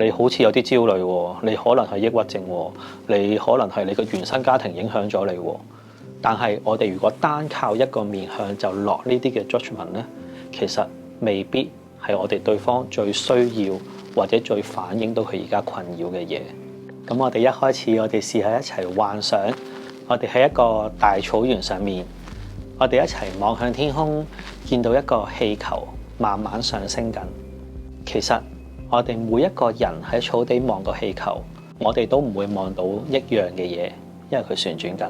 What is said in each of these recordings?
你好似有啲焦慮喎，你可能係抑鬱症喎，你可能係你個原生家庭影響咗你喎。但係我哋如果單靠一個面向就落呢啲嘅 judgment 咧，其實未必係我哋對方最需要或者最反映到佢而家困擾嘅嘢。咁我哋一開始我哋試下一齊幻想，我哋喺一個大草原上面，我哋一齊望向天空，見到一個氣球慢慢上升緊。其實我哋每一個人喺草地望個氣球，我哋都唔會望到一樣嘅嘢，因為佢旋轉緊。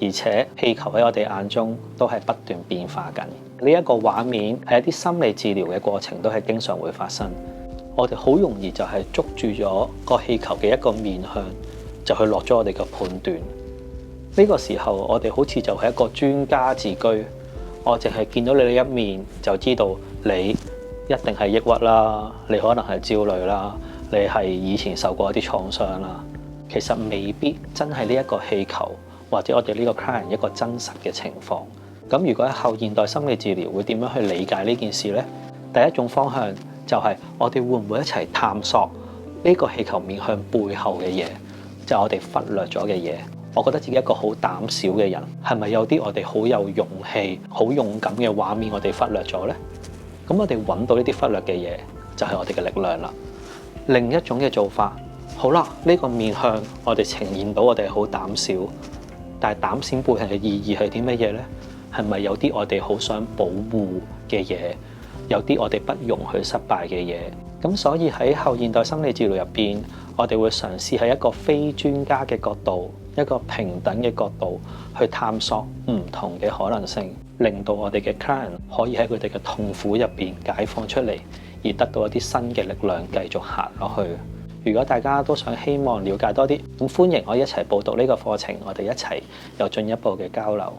而且氣球喺我哋眼中都係不斷變化緊。呢一個畫面係一啲心理治療嘅過程都係經常會發生。我哋好容易就係捉住咗個氣球嘅一個面向，就去落咗我哋嘅判斷。呢個時候我哋好似就係一個專家自居，我淨係見到你嘅一面就知道你一定係抑鬱啦，你可能係焦慮啦，你係以前受過一啲創傷啦。其實未必真係呢一個氣球或者我哋呢個 client 一個真實嘅情況。咁如果喺後現代心理治療會點樣去理解呢件事呢？第一種方向就係我哋會唔會一齊探索呢個氣球面向背後嘅嘢，就係我哋忽略咗嘅嘢。我覺得自己一個好膽小嘅人，係咪有啲我哋好有勇氣、好勇敢嘅畫面我哋忽略咗呢？咁我哋揾到呢啲忽略嘅嘢，就係我哋嘅力量啦。另一種嘅做法，好啦，呢個面向我哋呈現到我哋好膽小，但係膽小背後嘅意義係啲乜嘢呢？係咪有啲我哋好想保護嘅嘢？有啲我哋不容許失敗嘅嘢？咁所以喺後現代心理治療入邊，我哋會嘗試喺一個非專家嘅角度，一個平等嘅角度去探索唔同嘅可能性，令到我哋嘅 client 可以喺佢哋嘅痛苦入邊解放出嚟，而得到一啲新嘅力量繼續行落去。如果大家都想希望了解多啲，咁歡迎我一齊報讀呢個課程，我哋一齊有進一步嘅交流。